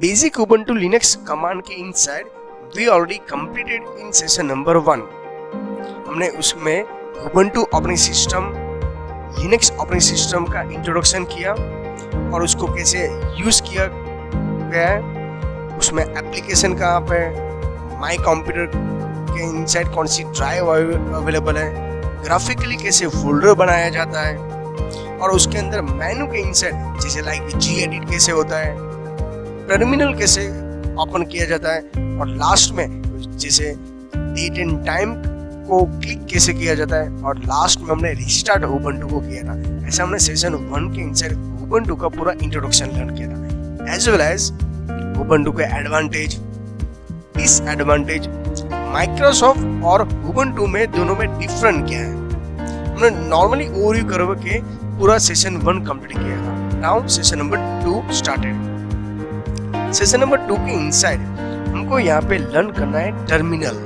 Basic Ubuntu Linux command के inside we already completed in session number 1. हमने उसमें Ubuntu operating system, Linux operating system का introduction किया और उसको कैसे यूज़ किया गया है, उसमें एप्लीकेशन कहाँ पे, माई कंप्यूटर के इनसाइड कौन सी ड्राइव अवेलेबल है, ग्राफिकली कैसे फोल्डर बनाया जाता है और उसके अंदर मेनू के इनसाइड जैसे लाइक Gedit कैसे होता है, टर्मिनल कैसे ओपन किया जाता है और लास्ट में जैसे डेट एंड टाइम को क्लिक कैसे किया जाता है और लास्ट में हमने रिस्टार्ट उबंटू को किया था। ऐसा हमने सेशन 1 के इनसाइड उबंटू का पूरा इंट्रोडक्शन लर्न किया था, एज वेल एज उबंटू के एडवांटेज, डिसएडवांटेज, माइक्रोसॉफ्ट और उबंटू में दोनों में डिफरेंट क्या है। हमने नॉर्मली ओवरव्यू करके पूरा सेशन 1 कंप्लीट किया था। Now session number 2 started. Session number 2 के इनसाइड हमको यहाँ पे लर्न करना है terminal.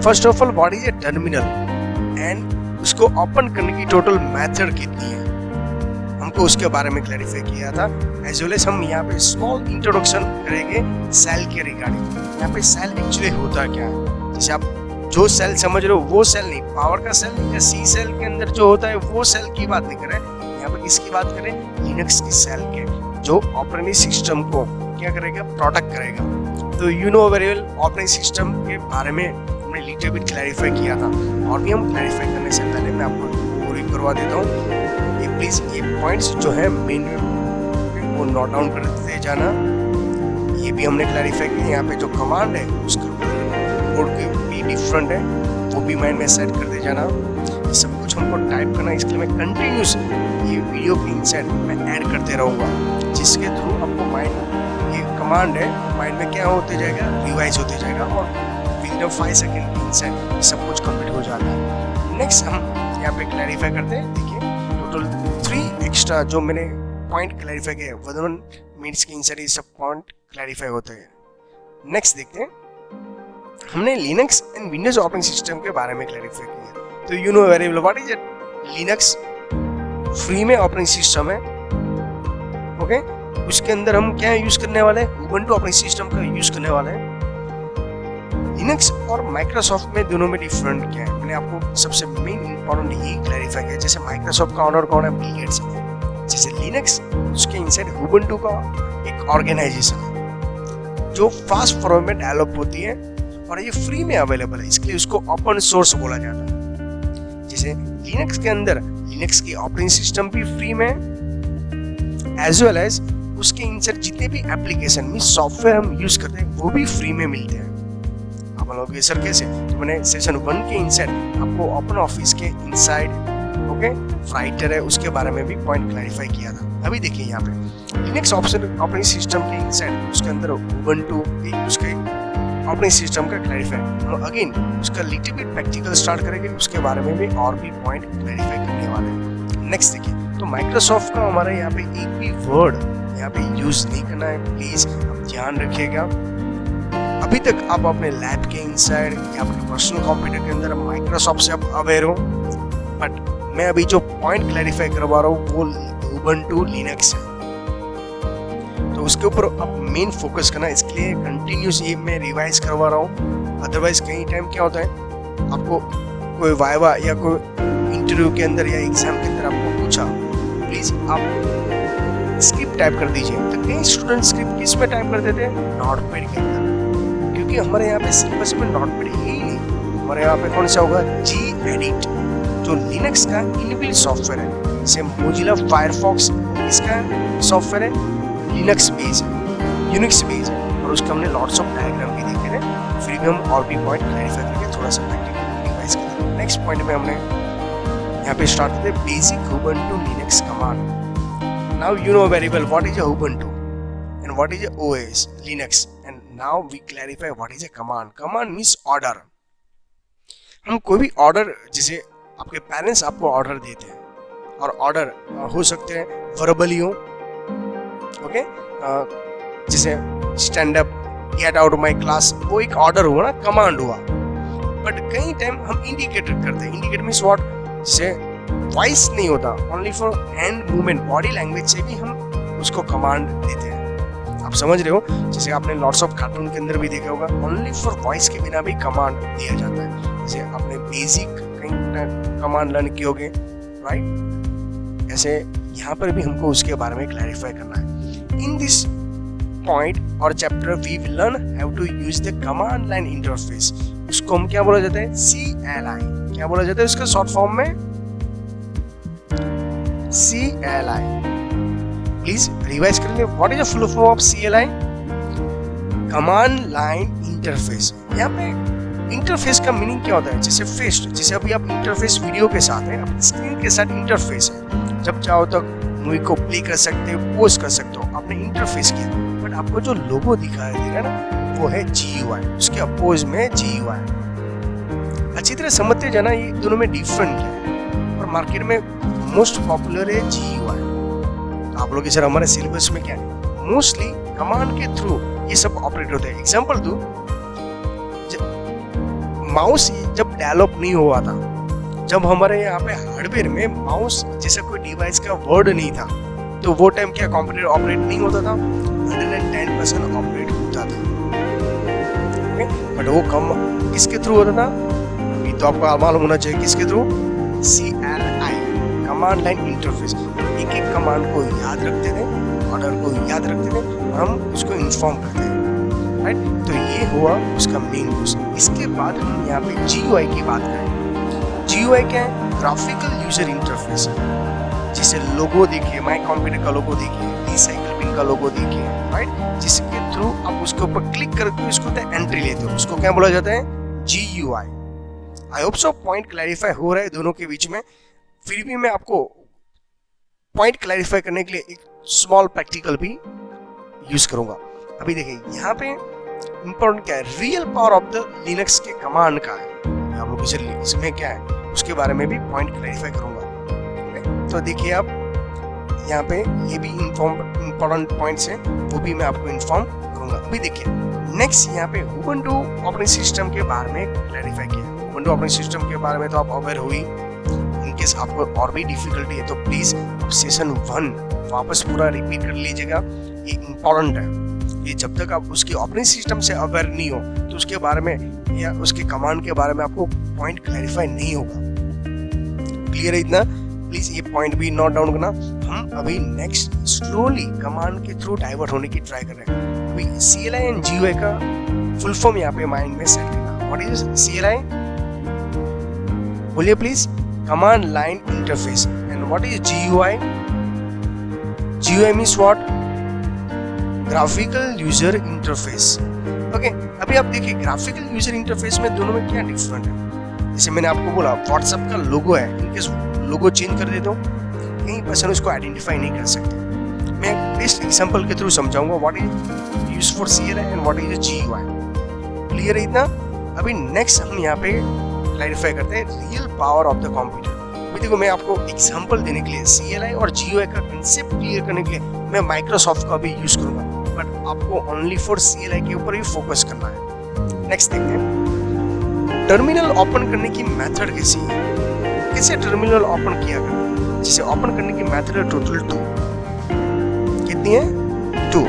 First of all what is a terminal and उसको ओपन करने की टोटल मेथड कितनी है, हमको उसके बारे में क्लैरिफाई किया था। एज वेल एज हम यहाँ पे स्मॉल इंट्रोडक्शन करेंगे सेल के रिगार्डिंग। यहाँ पे सेल एक्चुअली होता क्या है, जैसे आप जो सेल समझ रहे हो वो सेल नहीं, पावर का सेल नहीं, या सी सेल के अंदर जो होता है वो सेल की बात नहीं कर रहे हैं। यहाँ पे किसकी बात करें, लिनक्स की सेल के, जो ऑपरेटिंग सिस्टम को क्या करेगा, प्रोटेक्ट करेगा। तो you know very well operating system के बारे में हमने लिटिल बिट क्लैरिफाई किया था और भी हम क्लैरिफाई करने से पहले मैं आपको पूरी करवा देता हूँ। ये प्लीज ये पॉइंट्स जो है मेन वो नोट डाउन करते जाना। ये भी हमने क्लैरिफाई किया। यहाँ पे जो कमांड है उसका कोड भी डिफरेंट है, वो भी माइंड में सेट करते जाना। ये सब कुछ हमको टाइप करना, इसके लिए मैं कंटिन्यूस ये वीडियो के इनसाइड मैं ऐड करते रहूँगा, जिसके थ्रू आपको माइंड ये कमांड है माइंड में क्या होते जाएगा, रिवाइज होते जाएगा और विद इन 5 सेकंड के इनसाइड ये सब कुछ कंप्लीट हो जाता है। नेक्स्ट हम यहाँ पे क्लैरिफाई करते हैं। देखिए टोटल 3 एक्स्ट्रा जो मैंने पॉइंट क्लैरिफाई किए 1 मिनट्स के इनसाइड ये सब पॉइंट क्लैरिफाई होते हैं। नेक्स्ट देखते हैं, हमने Linux and Windows operating system के बारे में क्लैरिफाई किया। तो you know very well what is Linux, free में ऑपरेटिंग सिस्टम है। ओके, उसके अंदर हम क्या यूज करने वाले हैं, उबंटू ऑपरेटिंग सिस्टम का यूज करने वाले हैं। लिनक्स और माइक्रोसॉफ्ट में दोनों में डिफरेंट क्या है, मैंने आपको सबसे मेन इंपॉर्टेंट यही क्लैरिफाई किया। जैसे माइक्रोसॉफ्ट का ऑनर कौन है, बिल गेट्स है। जैसे लिनक्स उसके इनसाइड उबंटू का एक ऑर्गेनाइजेशन है जो फास्ट फॉर्मेट में डेवलप होती है और ये फ्री में अवेलेबल है, इसलिए उसको ओपन सोर्स बोला जाता है। जैसे लिनक्स के अंदर लिनक्स की ऑपरेटिंग सिस्टम भी फ्री में, एज वेल एज उसके इनसाइड जितने भी एप्लीकेशन में सॉफ्टवेयर हम यूज करते हैं वो भी फ्री में मिलते हैं। आप लोग सर कैसे, तो मैंने सेशन 1 के इनसाइड आपको ओपन ऑफिस के इनसाइड ओके राइटर है उसके बारे में भी पॉइंट क्लैरिफाई किया था। अभी देखिए यहाँ पे लिनक्स ऑपरेटिंग सिस्टम के इनसाइड उसके अंदर उबंटू उसके ऑपरेटिंग सिस्टम का क्लैरिफाई अगेन उसका लिटिल बिट प्रैक्टिकल स्टार्ट करेंगे, उसके बारे में भी और भी पॉइंट क्लैरिफाई करने वाले हैं। नेक्स्ट देखिए, तो माइक्रोसॉफ्ट का हमारे यहाँ पे एक भी वर्ड यहाँ पे यूज नहीं करना है, प्लीज आप ध्यान रखिएगा। अभी तक आप अपने लैब के इनसाइड या अपने पर्सनल कंप्यूटर के अंदर माइक्रोसॉफ्ट से आप अवेयर हो, बट मैं अभी जो पॉइंट क्लैरिफाई करवा रहा हूँ वो उबंटू लिनक्स है, तो उसके ऊपर आप मेन फोकस करना। इसके लिए कंटिन्यूस ये मैं रिवाइज करवा रहा हूँ। अदरवाइज कई टाइम क्या होता है, आपको कोई वाइवा या कोई इंटरव्यू के अंदर या एग्जाम के अंदर आपको पूछा, प्लीज आप स्क्रिप्ट टाइप कर दीजिए। तो कई स्टूडेंट स्क्रिप्ट किस में टाइप कर देते हैं, नोटपैड के अंदर, क्योंकि हमारे यहाँ पे सिलेबस में नोटपैड है ही नहीं। हमारे यहाँ पे कौन सा होगा, Gedit, जो लिनक्स का इनबिल्ट सॉफ्टवेयर है। जैसे मोजिला फायरफॉक्स इसका सॉफ्टवेयर है, लिनक्स बेस है, यूनिक्स बेस है, और उसका हमने लॉट्स ऑफ डायग्राम भी देखे हैं। फिर भी हम और भी पॉइंट क्लैरिफाई करके थोड़ा सा प्रैक्टिकल रिवाइज करते हैं। नेक्स्ट पॉइंट में हमने यहाँ पे स्टार्ट करते हैं basic Ubuntu Linux command. Now you know very well what is Ubuntu and what is OS Linux, and now we clarify what is command. Command means order. हम कोई भी ऑर्डर, जैसे आपके पेरेंट्स आपको ऑर्डर देते हैं, और ऑर्डर हो सकते हैं वर्बली हो, ओके, जैसे stand up, get out my class, वो एक ऑर्डर हुआ ना, कमांड हुआ। बट कई टाइम हम इंडिकेट करते हैं। इंडिकेट मींस व्हाट, जैसे वॉइस नहीं होता, only for hand movement, body language से भी हम उसको कमांड देते हैं। आप समझ रहे हो, जैसे आपने लॉट्स ऑफ कार्टून के अंदर भी देखा होगा, ओनली फॉर वॉइस के बिना भी कमांड दिया जाता है। जैसे आपने बेसिक कहीं कमांड लर्न किए होगे, राइट? ऐसे यहाँ पर भी हमको उसके बारे में क्लैरिफाई करना है। इन दिस पॉइंट और chapter we will learn how to use the command line interface. उसको हम क्या बोला जाता है? CLI। क्या बोला जाता है उसका शॉर्ट फॉर्म में? CLI। प्लीज रिवाइज कर ले, what is the full form of CLI? Command line interface. यहाँ पे इंटरफेस का मीनिंग क्या होता है? जैसे फेस, जैसे अभी आप इंटरफेस वीडियो के साथ है, अपनी स्क्रीन के साथ इंटरफेस है, जब चाहो तो मूवी को प्ले कर सकते हो, पोस्ट कर सकते हो, आपने इंटरफेस किया। बट आपको जो लोगो दिखाई देगा ना, वो है GUI, उसके अपोज में GUI। अच्छी तरह समझते जाना ये दोनों में डिफरेंट क्या है, और मार्केट में मोस्ट पॉपुलर है GUI। तो आप लोग के सर हमारे सिलेबस में क्या है, मोस्टली कमांड के थ्रू ये सब ऑपरेट होते हैं। एग्जांपल दूं, माउस जब डेवलप नहीं हुआ था, जब हमारे यहाँ पे हार्डवेयर में माउस जैसा कोई डिवाइस का वर्ड नहीं था, तो वो टाइम क्या कंप्यूटर ऑपरेट नहीं होता था? 110% ऑपरेट होता था। बट वो कम किसके थ्रू होता था? अभी तो आपको मालूम होना चाहिए किसके through? CLI, command line interface. एक एक कमांड को याद रखते थे, ऑर्डर को याद रखते थे, हम उसको इन्फॉर्म करते हैं, राइट? तो ये हुआ उसका मेन यूज। इसके बाद हम यहाँ पे GUI की बात करें। GUI क्या है? Graphical user interface. जिसे लोगो देखिए, माई कंप्यूटर का लोगो देखिए, रिसाइकिल बिन का लोगो देखिए, राइट? जिसके थ्रू आप उसके ऊपर क्लिक करके उसको एंट्री लेते हो, उसको क्या बोला जाता है? GUI। I hope so point clarify हो रहा है दोनों के बीच में। फिर भी मैं आपको पॉइंट क्लैरिफाई करने के लिए एक स्मॉल प्रैक्टिकल भी यूज करूंगा। अभी देखिए यहाँ पे इंपॉर्टेंट क्या है, real power of the Linux के कमांड का है। आप लोग इसमें क्या है उसके बारे में भी पॉइंट क्लैरिफाई करूंगा। तो देखिए आप यहाँ पे ये भी इंपॉर्टेंट पॉइंट्स हैं, वो भी मैं आपको इन्फॉर्म करूंगा। अभी देखिए नेक्स्ट यहाँ पे उबुंटू ऑपरेटिंग सिस्टम के बारे में क्लैरिफाई किया। उबुंटू ऑपरेटिंग सिस्टम के बारे में तो आप अवेयर हुई। इनकेस आपको और भी डिफिकल्टी है तो प्लीज आप सेशन 1 वापस पूरा रिपीट कर लीजिएगा, ये इम्पोर्टेंट है। ये जब तक आप उसके ऑपरेटिंग सिस्टम से अवेयर नहीं हो तो उसके बारे में या उसके कमांड के बारे में आपको पॉइंट क्लैरिफाई नहीं होगा। क्लियर है इतना? प्लीज ये पॉइंट भी नोट डाउन करना। हम अभी नेक्स्ट स्लोली कमांड के थ्रू डाइवर्ट होने की ट्राई कर रहे हैं। अभी CLI एंड GUI का फुल फॉर्म यहाँ पे माइंड में सेट करना। What is CLI? बोलिए please. Command line interface. And what is GUI? GUI means what? Graphical user interface. Okay, अभी आप देखिए ग्राफिकल यूजर इंटरफेस में दोनों में क्या डिफरेंट है। जैसे मैंने आपको बोला व्हाट्सएप का लोगो है, इनकेस लोगो चेंज कर दे तो कहीं पर्सन उसको आइडेंटिफाई नहीं कर सकते। मैं एक बेस्ट एग्जांपल के थ्रू समझाऊंगा what is use for CLI and what is GUI। Clear है इतना? अभी नेक्स्ट हम यहाँ पे क्लैरिफाई करते हैं real power of the computer. अभी देखो मैं आपको एग्जांपल देने के लिए CLI और GUI का कंसेप्ट क्लियर करने के लिए मैं माइक्रोसॉफ्ट का भी यूज करूंगा, बट आपको ओनली फॉर CLI के ऊपर ही फोकस करना है। नेक्स्ट देखते हैं टर्मिनल ओपन करने की मेथड कैसी है। कैसे टर्मिनल ओपन किया करना? जिसे ओपन करने की मेथड है टोटल 2। कितनी है? 2।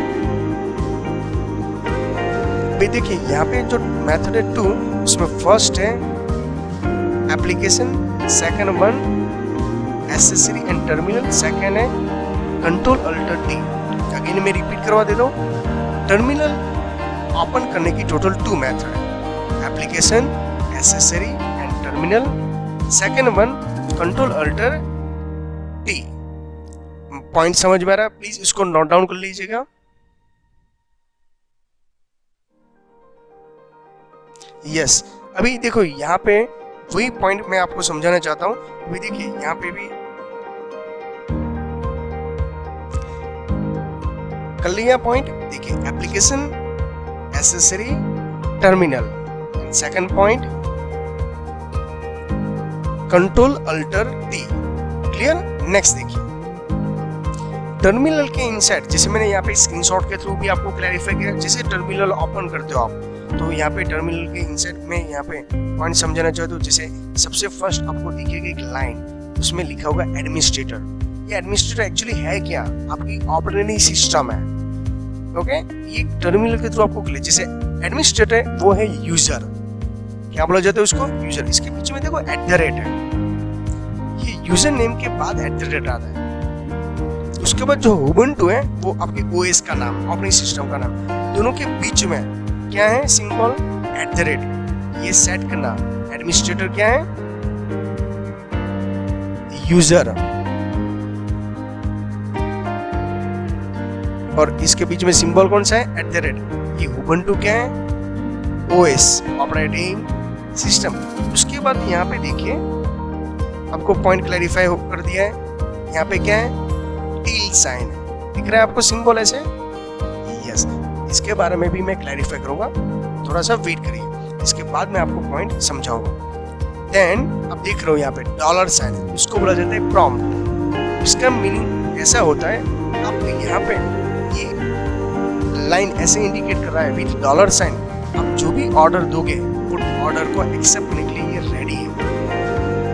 भाई देखिए यहाँ पे जो मेथड है 2, उसमें फर्स्ट है application, second one accessory and terminal, second है कंट्रोल अल्टर T। अगेन मैं रिपीट करवा देता हूँ। टर्मिनल ओपन करने की टोटल 2 मेथड है, application, accessory and terminal, second one control alter T। Point समझ में आ रहा है? प्लीज इसको नोट डाउन कर लीजिएगा। यस, अभी देखो यहाँ पे वही पॉइंट मैं आपको समझाना चाहता हूँ। अभी देखिए यहाँ पे भी कर लिया पॉइंट। देखिए application, accessory, terminal, second point control alter T। Clear? Next देखिए टर्मिनल के इनसाइड, जैसे मैंने यहाँ पे स्क्रीनशॉट के थ्रू भी आपको क्लैरिफाई किया, जैसे टर्मिनल ओपन करते हो आप तो यहाँ पे टर्मिनल के इनसाइड में यहाँ पे पॉइंट समझाना चाहते हो। जैसे सबसे फर्स्ट आपको दिखेगा एक लाइन, उसमें लिखा होगा एडमिनिस्ट्रेटर। ये एडमिनिस्ट्रेटर एक्चुअली है क्या? आपकी ऑपरेटिंग सिस्टम है। ओके, ये टर्मिनल के थ्रू आपको क्लियर, जैसे एडमिनिस्ट्रेटर वो है यूजर, क्या बोला जाता है उसको, यूजर। इसके बीच में देखो @ है, ये यूजर नेम के बाद @ आता है। उसके बाद जो उबुंटू है वो आपके ओएस का नाम, ऑपरेटिंग सिस्टम का नाम, दोनों के बीच में क्या है सिंबल @ ये सेट करना। एडमिनिस्ट्रेटर क्या है, यूजर, और इसके बीच में सिंबल कौन सा है, @। ये उबुंटू क्या है, ओएस, ऑपरेटिंग सिस्टम। उसके बाद यहाँ पे देखिए आपको पॉइंट क्लैरिफाई कर दिया है। यहाँ पे क्या है, टिल साइन है, दिख रहा है आपको सिंबल ऐसे, यस। इसके बारे में भी मैं क्लैरिफाई करूंगा, थोड़ा सा वेट करिए, इसके बाद मैं आपको पॉइंट समझाऊंगा। देन अब देख रहे हो यहाँ पे $साइन है, इसको बोला जाता है प्रॉम्प्ट। इसका मीनिंग ऐसा होता है, आप यहाँ पे ये लाइन ऐसे इंडिकेट कर रहा है विद $साइन, आप जो भी ऑर्डर दोगे वो ऑर्डर को एक्सेप्ट करने के लिए ये रेडी है।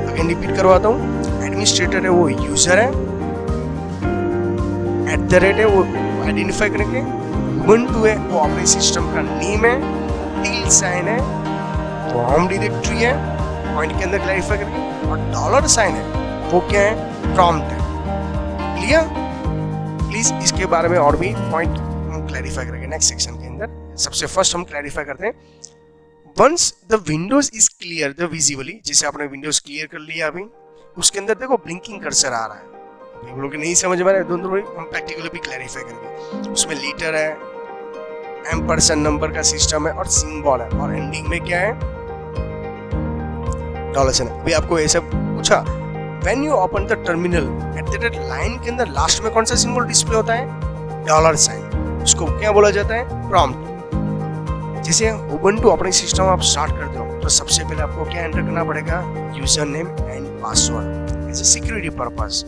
अगेन रिपीट करवाता हूँ, एडमिनिस्ट्रेटर है वो यूजर है, @ है वो आइडेंटिफाई करेंगे, उबुंटू है वो ऑपरेटिंग सिस्टम का नेम है, टिल साइन है वो होम डायरेक्टरी है, पॉइंट के अंदर क्लैरिफाई करेंगे, और $साइन है वो क्या है, प्रॉम्प्ट है। क्लियर? प्लीज इसके बारे में और भी पॉइंट हम क्लैरिफाई करेंगे नेक्स्ट सेक्शन के अंदर। सबसे फर्स्ट हम क्लैरिफाई करते हैं, once the Windows is clear the visibly, जैसे आपने विंडोज क्लियर कर लिया अभी, उसके अंदर देखो ब्लिंकिंग कर्सर आ रहा है। आप लोग नहीं समझ में आ रहा है, दोनों हम प्रैक्टिकली भी क्लैरिफाई करेंगे। उसमें लीटर है, एम्परसेंड नंबर का सिस्टम है, और सिंबल है, और एंडिंग में क्या है, $साइन। अभी आपको ऐसा पूछा, when you open the terminal @ line के अंदर लास्ट में कौन सा सिंबल डिस्प्ले होता है, $साइन। उसको क्या बोला जाता है, प्रॉम्प्ट। जैसे उबुंटू ऑपरेटिंग सिस्टम आप स्टार्ट करते हो तो सबसे पहले आपको क्या एंटर करना पड़ेगा, user name and password as a security purpose.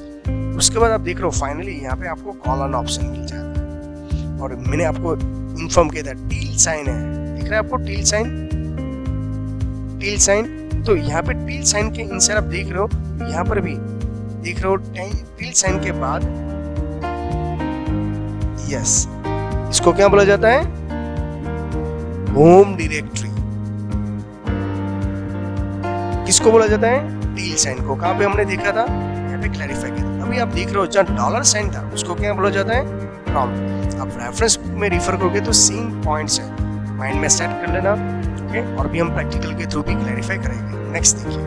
उसके बाद आप देख रहे हो फाइनली यहाँ पे आपको कॉलन ऑप्शन मिल जाता है, और मैंने आपको इन्फॉर्म किया था टिल साइन है, दिख रहा है आपको टिल साइन, टिल साइन। तो यहाँ पे टिल साइन के इंसर आप देख रहे हो, यहाँ पर भी देख रहे हो टिल साइन के बाद, यस, इसको क्या बोला जाता है, होम डायरेक्टरी। किसको बोला जाता है, टिल साइन को। कहाँ पे हमने देखा था, यहाँ पे क्लैरिफाई किया था। अभी आप देख रहे हो जहाँ $साइन था उसको क्या बोला जाता है, प्रॉम्प्ट। आप रेफरेंस बुक में रिफर करोगे तो सेम पॉइंट्स है, माइंड में सेट कर लेना, ओके। और भी हम प्रैक्टिकल के थ्रू भी क्लैरिफाई करेंगे। नेक्स्ट देखिए,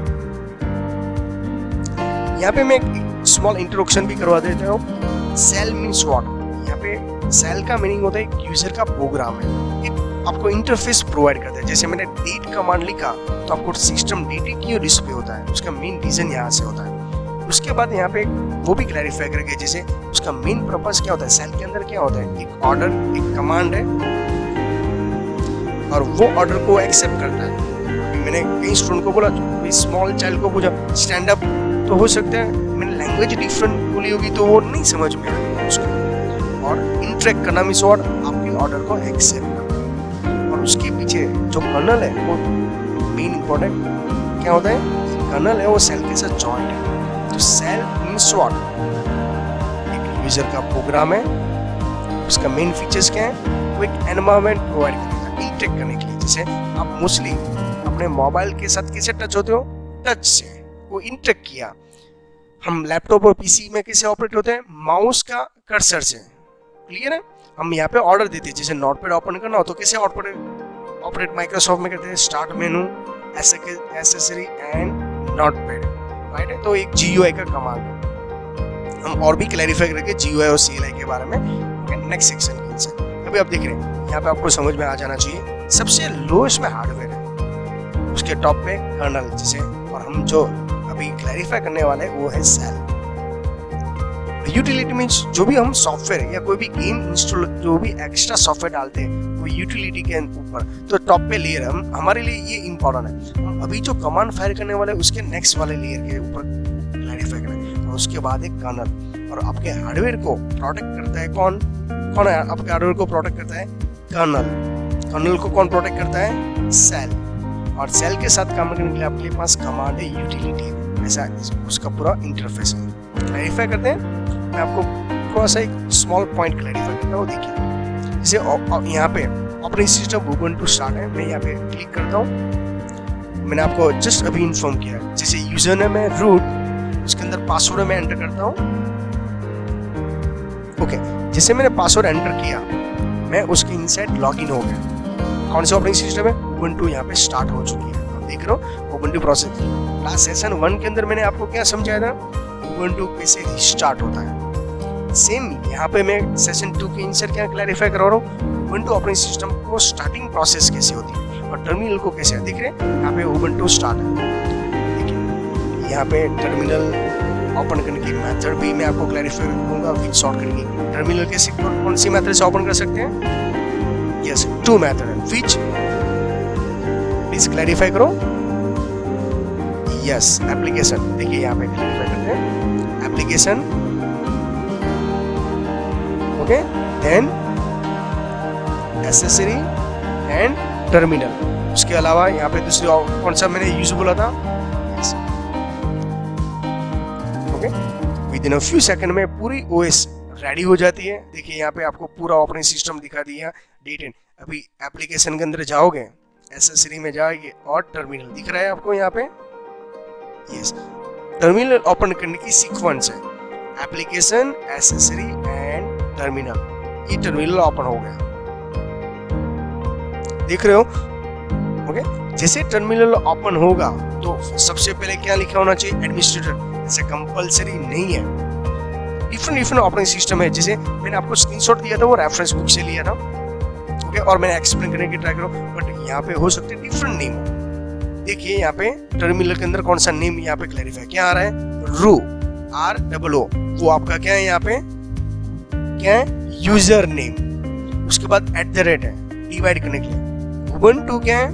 यहाँ पे मैं एक स्मॉल इंट्रोडक्शन भी करवा देता हूँ। सेल मीन्स व्हाट, यहाँ पे सेल का मीनिंग होता है एक यूजर का प्रोग्राम है, एक आपको इंटरफेस प्रोवाइड करता है। जैसे मैंने डेट कमांड लिखा तो आपको सिस्टम डेट क्यों डिस्प्ले होता है, उसका मेन रीजन यहाँ से होता है। उसके बाद यहाँ पे वो भी क्लैरिफाई करेंगे, जैसे उसका मेन पर्पस क्या होता है, सेल के अंदर क्या होता है, एक ऑर्डर, एक कमांड है, और वो ऑर्डर को एक्सेप्ट करता है। मैंने कई स्टूडेंट को बोला, स्मॉल चाइल्ड को पूछा स्टैंड अप, तो हो सकता है मैंने लैंग्वेज डिफरेंट बोली होगी तो वो नहीं समझ में आएगा उसको। और इंटरेक्ट करना मीन्स व्हाट, आपके ऑर्डर को एक्सेप्ट करना। और उसके पीछे जो कर्नल है वो मेन इंपॉर्टेंट क्या होता है, कर्नल है वो सेल के साथ जॉइंट है। तो सेल मीन्स व्हाट, एक यूजर का प्रोग्राम है, उसका मेन फीचर्स क्या है, वो एक एनवायरनमेंट प्रोवाइड करेगा इंटरेक्ट करने के लिए। जैसे आप मोस्टली अपने मोबाइल के साथ कैसे टच होते हो, टच से वो इंटरेक्ट किया। हम लैपटॉप और पीसी में कैसे ऑपरेट होते हैं, माउस का कर्सर से। क्लियर है? हम यहाँ पे ऑर्डर देते हैं, जैसे नोटपैड ओपन करना हो तो कैसे ऑपरेट माइक्रोसॉफ्ट में करते हैं, start menu, accessory and notepad, right है। तो एक GUI का कमांड है। हम और भी क्लैरिफाई करेंगे GUI और CLI के बारे में नेक्स्ट सेक्शन के अंदर। अभी आप देख रहे हैं यहाँ पे आपको समझ में आ जाना चाहिए, सबसे लोएस्ट में हार्डवेयर है, उसके टॉप पे कर्नल, जैसे, और हम जो अभी क्लैरिफाई करने वाले हैं वो है सेल। यूटिलिटी मीन्स जो भी हम सॉफ्टवेयर या कोई भी गेम इंस्टॉल, जो भी एक्स्ट्रा सॉफ्टवेयर डालते हैं वो यूटिलिटी के ऊपर, तो टॉप पे लेयर हम हमारे लिए ये इंपॉर्टेंट है। हम अभी जो कमांड फायर करने वाले उसके नेक्स्ट वाले लेयर के ऊपर क्लैरिफाई करेंगे। और उसके बाद एक कर्नल, और आपके हार्डवेयर को प्रोटेक्ट करता है कौन है, आपके हार्डवेयर को प्रोटेक्ट करता है कर्नल। कर्नल को कौन प्रोटेक्ट करता है, सेल। और सेल के साथ काम करने के लिए आपके पास कमांड है यूटिलिटी, ऐसा उसका पूरा इंटरफेस है। क्लैरिफाई करते हैं, मैं आपको थोड़ा सा एक स्मॉल पॉइंट क्लैरिफाई करता हूँ। देखिए जैसे यहाँ पे ऑपरेटिंग सिस्टम उबुंटू स्टार्ट है, मैं यहाँ पे क्लिक करता हूँ। मैंने आपको जस्ट अभी इन्फॉर्म किया है, जैसे यूजर नेम है रूट, उसके अंदर पासवर्ड मैं एंटर करता हूँ। ओके, जैसे मैंने पासवर्ड एंटर किया, मैं उसके इनसाइड लॉगिन हो गया। कौन सा ऑपरेटिंग सिस्टम है? उबुंटू यहाँ पे स्टार्ट हो चुकी है, आप देख रहे हो उबुंटू प्रोसेस। लास्ट सेशन 1 के अंदर मैंने आपको क्या समझाया था, उबुंटू कैसे स्टार्ट होता है। सेम यहाँ पे मैं सेशन 2 के इनसाइड क्या क्लैरिफाई करवा रहा हूँ, उबुंटू ऑपरेटिंग सिस्टम को स्टार्टिंग प्रोसेस कैसे होती है और टर्मिनल को कैसे है। दिख रहे हैं यहाँ पे उबुंटू स्टार्ट है, देखिए यहाँ पे टर्मिनल ओपन करने की मेथड भी मैं आपको क्लैरिफाई करूंगा विद शॉर्टकट की। टर्मिनल कैसे कौन सी मेथड से ओपन कर सकते हैं? यस, 2 मेथड है, विच प्लीज क्लैरिफाई करो। यस, एप्लीकेशन, देखिए यहाँ पे क्लैरिफाई करते हैं application, okay, then accessory and terminal. उसके अलावा यहाँ पे दूसरी कौन सा मैंने यूज बोला था? Yes, okay, with in a few second में पूरी ओएस रेडी हो जाती है। देखिए यहाँ पे आपको पूरा ऑपरेटिंग सिस्टम दिखा दिया, D10। अभी एप्लीकेशन के अंदर जाओगे, एसेसरी में जाओगे और टर्मिनल दिख रहा है आपको यहाँ पे। यस, टर्मिनल ओपन करने की सीक्वेंस है एप्लीकेशन, एसेसरी एंड टर्मिनल। ये टर्मिनल ओपन हो गया, देख रहे हो। ओके, जैसे टर्मिनल ओपन होगा तो सबसे पहले क्या लिखा होना चाहिए? एडमिनिस्ट्रेटर। ऐसे कंपलसरी नहीं है, डिफरेंट ऑपरेटिंग सिस्टम है। जैसे मैंने आपको स्क्रीनशॉट दिया था, वो रेफरेंस बुक से लिया था, ओके, और मैंने एक्सप्लेन करने की ट्राई करो, बट यहाँ पे हो सकते हैं डिफरेंट नेम। देखिए यहाँ पे टर्मिनल के अंदर कौन सा नेम यहाँ पे क्लैरिफाई क्या आ रहा है? रू, ROO, वो आपका क्या है यहाँ पे? क्या है? User name. उसके बाद @ है डिवाइड करने के लिए। उबुंटू क्या है?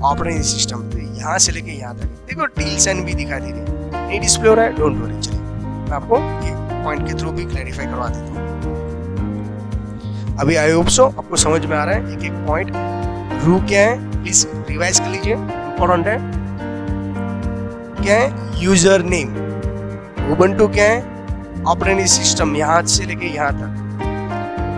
Operating system. तो यहाँ से लेके यहाँ तक देखो टील साइन भी दिखा दे रही है, नहीं डिस्प्ले हो रहा है, डोंट वरी। चलिए मैं आपको ये पॉइंट के थ्रू भी क्लैरिफाई करवा देता हूँ। अभी आई होप सो आपको समझ में आ रहा है एक एक पॉइंट। रू क्या है प्लीज रिवाइज कर लीजिए, इंपॉर्टेंट है। क्या है? User name. उबुंटू क्या है? ऑपरेटिंग सिस्टम, यहाँ से लेके यहाँ तक।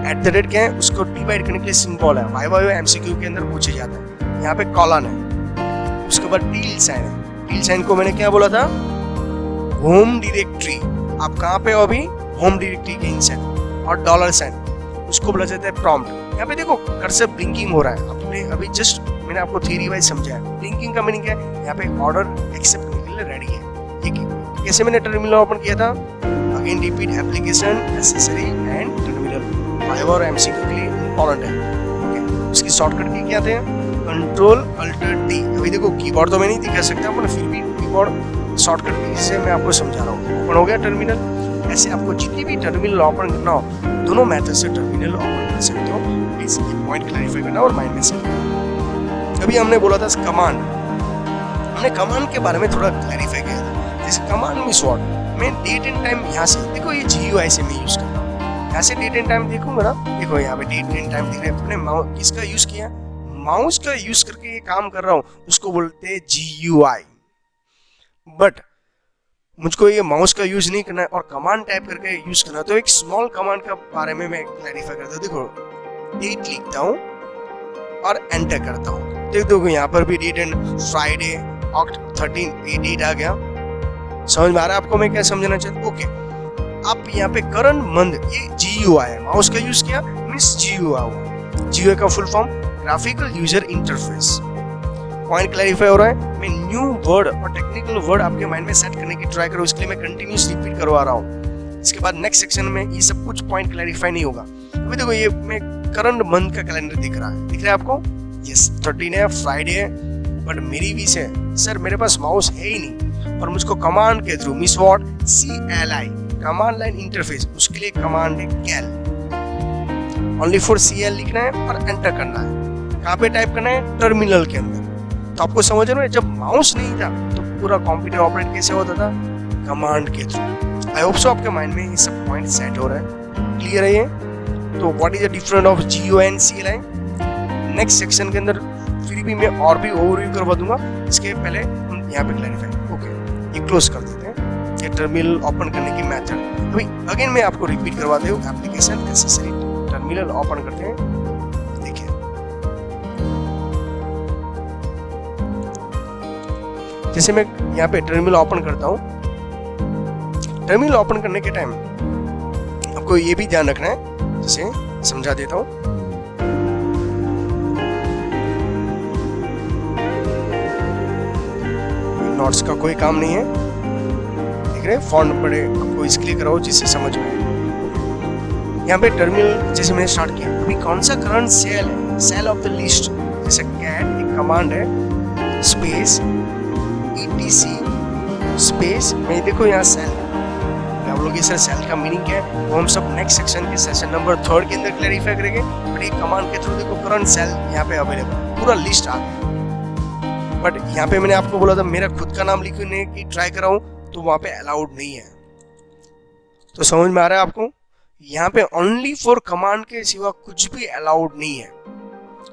@ क्या है? उसको डिवाइड करने के लिए सिंबल है, वाई MCQ के अंदर पूछे जाता है। यहाँ पे कॉलन है, उसके बाद टील साइन है। टील साइन को मैंने क्या बोला था? Home directory. आप कहाँ पे हो अभी? होम डायरेक्टरी के इनसाइड। और डॉलर साइन, उसको बोला जाता है प्रॉम्प्ट। यहाँ पे देखो कर्सर ब्लिंकिंग हो रहा है, आपने अभी जस्ट मैंने आपको थ्योरी वाइज समझाया। ब्लिंकिंग का मीनिंग क्या है? यहाँ पे ऑर्डर एक्सेप्ट करने के लिए रेडी है। ये कैसे मैंने टर्मिनल ओपन किया था? Again repeat, application, accessory and terminal. Viva और MCQ के लिए इंपॉर्टेंट है, ओके। उसकी शॉर्टकट की क्या थे? Ctrl+Alt+D। अभी देखो कीबोर्ड तो मैं नहीं दिखा सकता, पर फिर भी कीबोर्ड शॉर्टकट की से मैं आपको समझा रहा हूँ। ओपन हो गया टर्मिनल। ऐसे आपको जितनी भी टर्मिनल ओपन करना हो, दोनों मेथड से टर्मिनल ओपन कर सकते हो। प्लीज ये पॉइंट क्लैरिफाई करना और माइंड में सेट। अभी हमने बोला था कमांड, हमने कमांड के बारे में थोड़ा क्लैरिफाई किया था। जैसे कमांड मींस व्हाट? मैं डेट एंड टाइम यहाँ से देखो, ये GUI से मैं यूज करता हूँ। यहाँ से डेट एंड टाइम देखूंगा ना, देखो यहाँ पे डेट एंड टाइम दिख रहा है। अपने माउस किसका यूज किया? माउस का यूज करके ये काम कर रहा हूँ, उसको बोलते हैं GUI। बट मुझको ये माउस का यूज नहीं करना है और कमांड टाइप करके यूज करना है, तो एक स्मॉल कमांड का बारे में मैं क्लैरिफाई करता हूँ। देखो डेट लिखता हूँ और एंटर करता हूँ, देखो यहाँ पर भी डेट एंड फ्राइडे ऑक्ट 13 ये डेट आ गया। समझ में आ रहा है आपको मैं क्या समझना चाहता हूँ? ओके, आप यहाँ पे करंट मंथ, ये GUI है, माउस का यूज किया मींस GUI हुआ। GUI का full form graphical user interface. Point clarify हो रहा है? मैं न्यू वर्ड और टेक्निकल वर्ड आपके माइंड में सेट करने की ट्राई करूँ, इसके लिए मैं कंटिन्यूस रिपीट करवा रहा हूँ। इसके बाद नेक्स्ट सेक्शन में ये सब कुछ पॉइंट क्लैरिफाई नहीं होगा। अभी देखो ये मैं करंट मंथ का कैलेंडर दिख रहा है, दिख रहा है आपको? यस, 13 है, फ्राइडे है, बट मेरी भी से सर मेरे पास माउस है ही नहीं और मुझको कमांड के through means what? CLI, command line interface, उसके लिए कमांड है कैल। ओनली फॉर CL लिखना है और एंटर करना है। कहाँ पे टाइप करना है? टर्मिनल के अंदर। तो आपको समझ रहे हो, जब माउस नहीं था तो पूरा कंप्यूटर ऑपरेट कैसे होता था? कमांड के थ्रू। आई होप सो आपके माइंड में ये सब पॉइंट सेट हो रहा है, क्लियर है ये? तो what is the difference of GUI and CLI? Next section के अंदर फिर भी मैं और भी ओवरव्यू करवा दूंगा। इसके पहले हम यहाँ पे क्लैरिफाई, ओके, ये क्लोज कर देते हैं, ये टर्मिनल ओपन करने की मेथड। अभी अगेन मैं आपको रिपीट करवाते हूँ, एप्लीकेशन, एसेसरी, टर्मिनल ओपन करते हैं। जैसे मैं यहाँ पे टर्मिनल ओपन करता हूँ, टर्मिनल ओपन करने के टाइम आपको ये भी ध्यान रखना है, जैसे समझा देता हूँ। नोट्स का कोई काम नहीं है, देख रहे फॉन्ट बड़े आपको इसलिए कराओ जिससे समझ में आए। यहाँ पे टर्मिनल जैसे मैंने स्टार्ट किया, अभी कौन सा करंट सेल है, सेल ऑफ द लिस्ट, जैसे कैट एक कमांड है, स्पेस etc स्पेस में देखो यहाँ सेल, आप लोग सर सेल का मीनिंग क्या है वो हम सब नेक्स्ट सेक्शन के सेशन नंबर 3 के अंदर क्लैरिफाई करेंगे। बट एक कमांड के थ्रू देखो करंट सेल यहाँ पे अवेलेबल, पूरा लिस्ट आ गया। बट यहाँ पे मैंने आपको बोला था मेरा खुद का नाम लिखने की ट्राई कराऊं तो वहाँ पे अलाउड नहीं है। तो समझ में आ रहा है आपको, यहाँ पे ओनली फॉर कमांड के सिवा कुछ भी अलाउड नहीं है।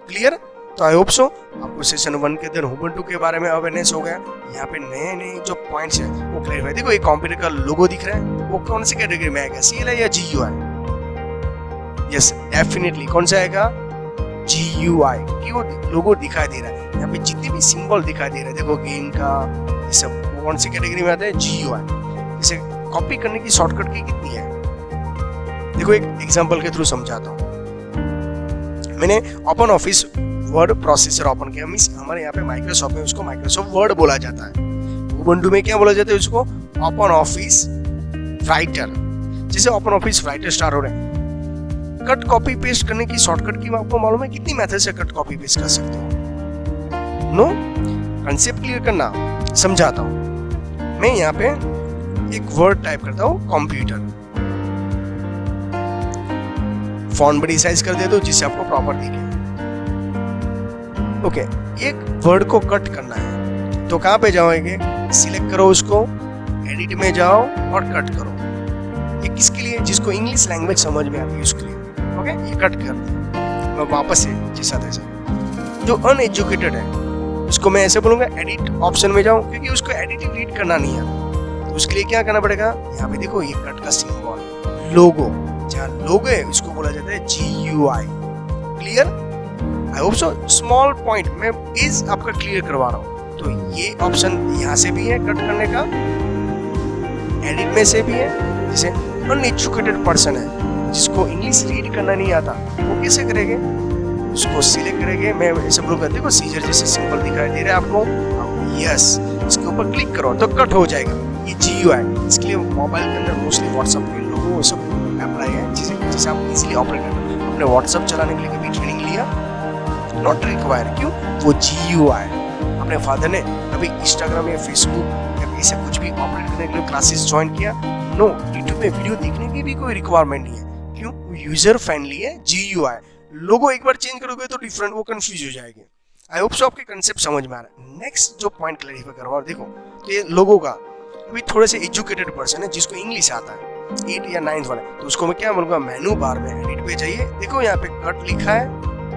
क्लियर? तो आई होप सो आपको सेशन 1 के अंदर उबुंटू के बारे में अवेयरनेस हो गया। यहाँ पे नए नए जो पॉइंट्स है वो क्लियर। देखो ये कंप्यूटर का लोगो दिख रहा है, वो कौन सी कैटेगरी में आएगा, CLI या GUI? यस डेफिनेटली कौन सा आएगा, GUI, क्यों लोगो दिखाई दे रहा है। यहाँ पे जितने भी सिंबल दिखाई दे रहे हैं देखो गेम का, ये सब वो कौन सी कैटेगरी में आता है, GUI। इसे कॉपी करने की शॉर्टकट की कितनी है, देखो एक एग्जांपल के थ्रू समझाता हूँ। मैंने open office word processor open किया, मींस हमारे यहाँ पे माइक्रोसॉफ्ट में उसको माइक्रोसॉफ्ट वर्ड बोला जाता है, उबुंटू में क्या बोला जाता है उसको, ओपन ऑफिस राइटर। जैसे ओपन ऑफिस राइटर स्टार्ट हो रहे हैं, कट कॉपी पेस्ट करने की शॉर्टकट की आपको मालूम है कितनी मेथड से कट कॉपी पेस्ट कर सकते हो? नो, कंसेप्ट क्लियर करना, समझाता हूँ। मैं यहाँ पे एक वर्ड टाइप करता हूँ कंप्यूटर, फॉन्ट बड़ी साइज कर दे दो जिससे आपको प्रॉपर दिखे। ओके, एक वर्ड को कट करना है तो कहाँ पे जाओगे, सिलेक्ट करो उसको, एडिट में जाओ और कट करो। ये किसके लिए, जिसको इंग्लिश लैंग्वेज समझ में आती है उसके लिए। ओके, ये कट कर दिया, मैं वापस से जैसा तैसा। जो अनएजुकेटेड है उसको मैं ऐसे बोलूंगा एडिट ऑप्शन में जाओ, क्योंकि उसको एडिटिंग रीड करना नहीं आता। तो उसके लिए क्या करना पड़ेगा, यहाँ पे देखो ये कट का सिंबल लोगो, जहाँ लोगो है उसको बोला जाता है GUI। Clear? I hope so small point मैं इज आपका क्लियर करवा रहा हूँ। तो ये ऑप्शन यहाँ से भी है कट करने का, एडिट में से भी है। जैसे अनएजुकेटेड पर्सन है जिसको इंग्लिश रीड करना नहीं आता, वो कैसे करेंगे, उसको सिलेक्ट करेंगे। मैं ऐसे बोलूँगा देखो सीजर जैसे सिंबल दिखाई दे रहा है आपको, यस इसके ऊपर क्लिक करो तो कट हो जाएगा। ये GUI, इसके लिए मोबाइल के अंदर मोस्टली व्हाट्सएप के लोगों वो सब अप्लाई है, जिसे आप इजीली ऑपरेट कर। अपने व्हाट्सएप चलाने के लिए कभी ट्रेनिंग लिया, नॉट रिक्वायर, क्यों, वो GUI। अपने फादर ने कभी इंस्टाग्राम या फेसबुक या ऐसा कुछ भी ऑपरेट करने के लिए क्लासेस ज्वाइन किया, नो, यूट्यूब में वीडियो देखने की भी कोई रिक्वायरमेंट नहीं है, क्यों, यूजर फ्रेंडली है GUI। लोगो एक बार चेंज करोगे तो डिफरेंट, वो कंफ्यूज हो जाएंगे। आई होप सो आपके कंसेप्ट समझ में आ रहा है। नेक्स्ट जो पॉइंट क्लैरिफाई करवा, देखो तो ये लोगो का अभी थोड़े से एजुकेटेड पर्सन है जिसको इंग्लिश आता है, 8 या 9 वाले, तो उसको मैं क्या बोलूँगा, मेनू बार में एडिट पे जाइए, देखो यहाँ पे कट लिखा है,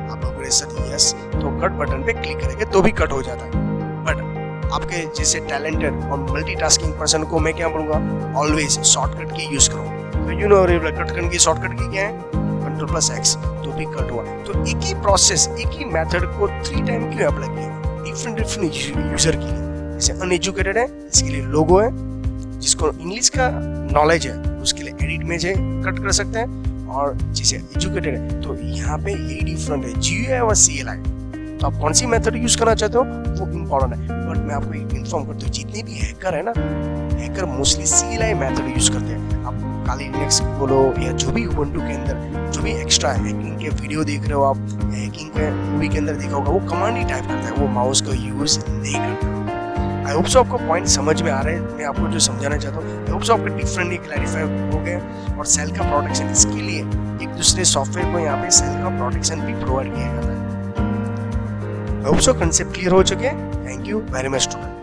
आप लोग यस तो कट बटन पे क्लिक करेंगे तो भी कट हो जाता है। बट आपके जैसे टैलेंटेड और मल्टीटास्किंग पर्सन को मैं क्या बोलूँगा, ऑलवेज शॉर्टकट की यूज करो। तो यू नो कट करने की शॉर्टकट की क्या है, Ctrl+X, तो भी कट हुआ। तो एक ही प्रोसेस, एक ही मेथड को 3 टाइम क्यों अप्लाई किया, डिफरेंट यूजर के लिए। जैसे अनएजुकेटेड है इसके लिए लोगो है, जिसको इंग्लिश का नॉलेज है उसके लिए एडिट में से कट कर सकते हैं, और जिसे एजुकेटेड है तो यहाँ पे ये डिफरेंट है GUI और CLI। तो आप कौन सी मेथड यूज करना चाहते हो वो इम्पोर्टेंट है। बट मैं आपको इन्फॉर्म करता हूँ, जितने भी हैकर है ना, hacker mostly CLI method use करते हैं। आप काली लिनक्स बोलो या जो भी उबुंटू के अंदर जो भी एक्स्ट्रा हैकिंग के वीडियो देख रहे हो आप, या हैकिंग के मूवी के अंदर देखा होगा, वो कमांड ही टाइप करता है, वो माउस का यूज नहीं करता। आई होप सो आपको पॉइंट समझ में आ रहे हैं। मैं आपको जो समझाना चाहता हूँ, आई होप सो आपके डिफरेंटली क्लैरिफाई हो गए। और सेल का प्रोटेक्शन, इसके लिए एक दूसरे सॉफ्टवेयर को यहाँ पे सेल का प्रोटेक्शन भी प्रोवाइड किया जाता है। I hope so concept clear हो चुके हैं। Thank you very much student.